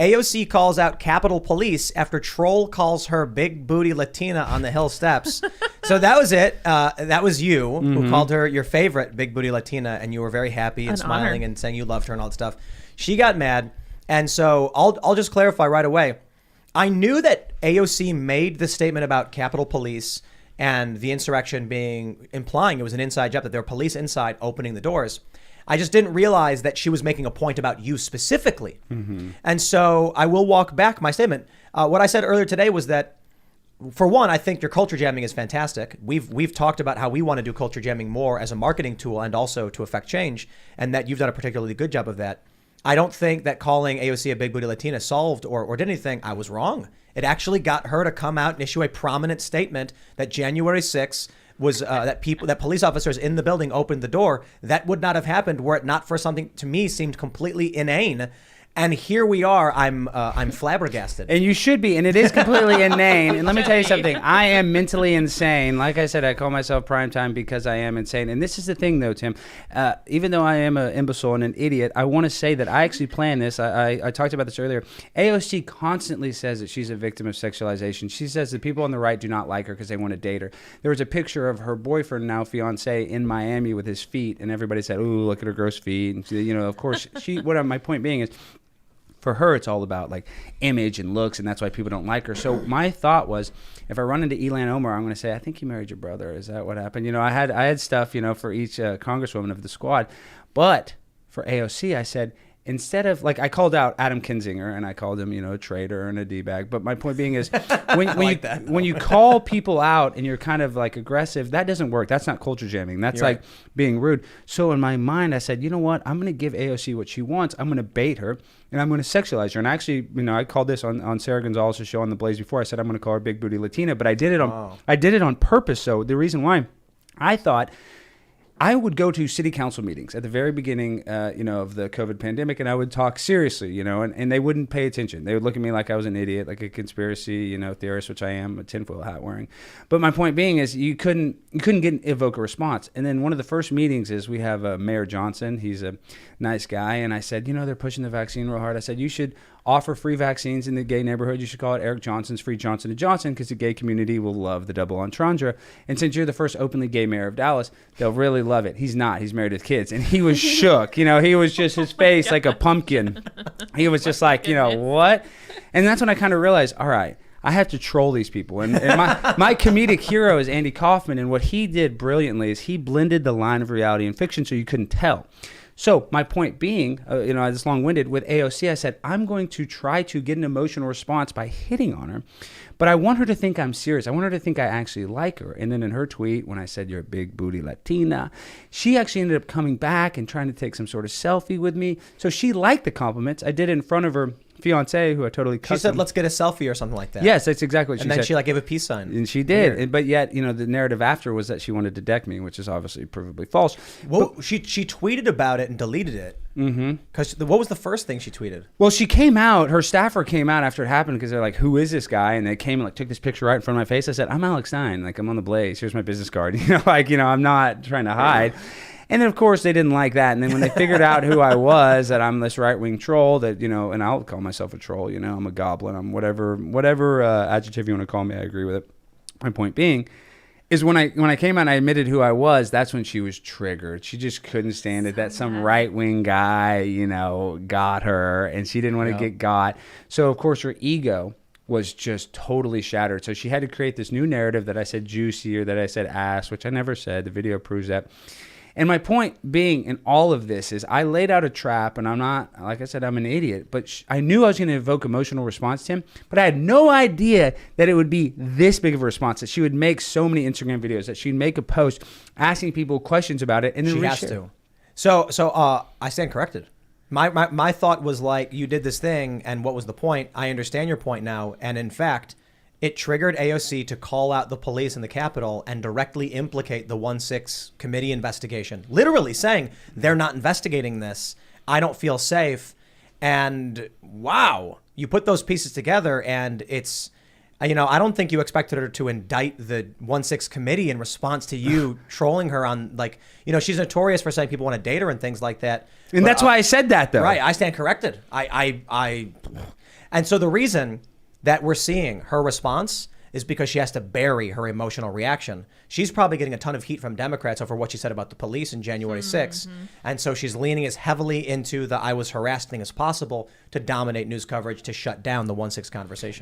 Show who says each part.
Speaker 1: AOC calls out Capitol Police after troll calls her big booty Latina on the Hill steps. So that was it. That was you who called her your favorite big booty Latina, and you were very happy and smiling and saying you loved her and all that stuff. She got mad, and so I'll just clarify right away. I knew that AOC made the statement about Capitol Police and the insurrection implying it was an inside job, that there were police inside opening the doors. I just didn't realize that she was making a point about you specifically. And so I will walk back my statement. What I said earlier today was that, for one, I think your culture jamming is fantastic. We've talked about how we want to do culture jamming more as a marketing tool and also to affect change, and that you've done a particularly good job of that. I don't think that calling AOC a big booty Latina solved or did anything. I was wrong. It actually got her to come out and issue a prominent statement that January 6th was that police officers in the building opened the door. That would not have happened were it not for something to me seemed completely inane. And here we are. I'm flabbergasted.
Speaker 2: And you should be. And it is completely inane. And let me tell you something. I am mentally insane. Like I said, I call myself primetime because I am insane. And this is the thing, though, Tim. Even though I am an imbecile and an idiot, I want to say that I actually planned this. I talked about this earlier. AOC constantly says that she's a victim of sexualization. She says that people on the right do not like her because they want to date her. There was a picture of her boyfriend, now fiance, in Miami with his feet. And everybody said, "Ooh, look at her gross feet." And she, of course, my point being is, for her, it's all about like image and looks, and that's why people don't like her. So my thought was, if I run into Ilhan Omar, I'm going to say, "I think you married your brother." Is that what happened? I had stuff, for each congresswoman of the squad, but for AOC, I said, instead of, like, I called out Adam Kinzinger and I called him, a traitor and a D-bag. But my point being is, when you call people out and you're kind of like aggressive, that doesn't work. That's not culture jamming. That's like being rude. So in my mind, I said, you know what? I'm going to give AOC what she wants. I'm going to bait her and I'm going to sexualize her. And actually, I called this on Sarah Gonzalez's show on The Blaze before. I said I'm going to call her Big Booty Latina, but I did it on purpose. So the reason why, I thought I would go to city council meetings at the very beginning, of the COVID pandemic, and I would talk seriously, and they wouldn't pay attention. They would look at me like I was an idiot, like a conspiracy, theorist, which I am, a tinfoil hat wearing. But my point being is, you couldn't evoke a response. And then one of the first meetings is we have Mayor Johnson. He's a nice guy, and I said, they're pushing the vaccine real hard. I said, you should offer free vaccines in the gay neighborhood. You should call it Eric Johnson's Free Johnson & Johnson, because the gay community will love the double entendre. And since you're the first openly gay mayor of Dallas, they'll really love it. He's not. He's married with kids. And he was shook. He was just, his face like a pumpkin. He was just like, what? And that's when I kind of realized, all right, I have to troll these people. And my comedic hero is Andy Kaufman. And what he did brilliantly is he blended the line of reality and fiction so you couldn't tell. So my point being, I was long-winded, with AOC, I said, I'm going to try to get an emotional response by hitting on her, but I want her to think I'm serious. I want her to think I actually like her. And then in her tweet, when I said, you're a big booty Latina, she actually ended up coming back and trying to take some sort of selfie with me. So she liked the compliments. I did it in front of her fiance, who I totally cut.
Speaker 1: She said, let's get a selfie or something like that.
Speaker 2: Yes, that's exactly what she said.
Speaker 1: And then she gave a peace sign.
Speaker 2: And she did. But yet, the narrative after was that she wanted to deck me, which is obviously provably false.
Speaker 1: Well, she tweeted about it and deleted it. Because what was the first thing she tweeted?
Speaker 2: Well, she came out, her staffer came out after it happened, because they're like, who is this guy? And they came and took this picture right in front of my face. I said, I'm Alex Stein. I'm on The Blaze. Here's my business card. I'm not trying to hide. And then, of course, they didn't like that. And then when they figured out who I was, that I'm this right-wing troll, that, and I'll call myself a troll, I'm a goblin, I'm whatever adjective you want to call me, I agree with it. My point being is when I came out and I admitted who I was, that's when she was triggered. She just couldn't stand it that some right-wing guy, got her, and she didn't want to get got. So, of course, her ego was just totally shattered. So she had to create this new narrative that I said juicy or that I said ass, which I never said. The video proves that. And my point being in all of this is I laid out a trap, and I'm not, like I said, I'm an idiot, but I knew I was going to evoke emotional response to him, but I had no idea that it would be this big of a response, that she would make so many Instagram videos, that she'd make a post asking people questions about it, and then
Speaker 1: she has to. So I stand corrected. My thought was you did this thing, and what was the point? I understand your point now, and in fact, it triggered AOC to call out the police in the Capitol and directly implicate the 1-6 committee investigation, literally saying they're not investigating this. I don't feel safe. And wow, you put those pieces together and it's, I don't think you expected her to indict the 1-6 committee in response to you trolling her on she's notorious for saying people want to date her and things like that.
Speaker 2: And that's why I said that, though.
Speaker 1: Right. I stand corrected. And so the reason that we're seeing her response is because she has to bury her emotional reaction. She's probably getting a ton of heat from Democrats over what she said about the police in January 6th. And so she's leaning as heavily into the I was harassed thing as possible to dominate news coverage to shut down the 1-6 conversation.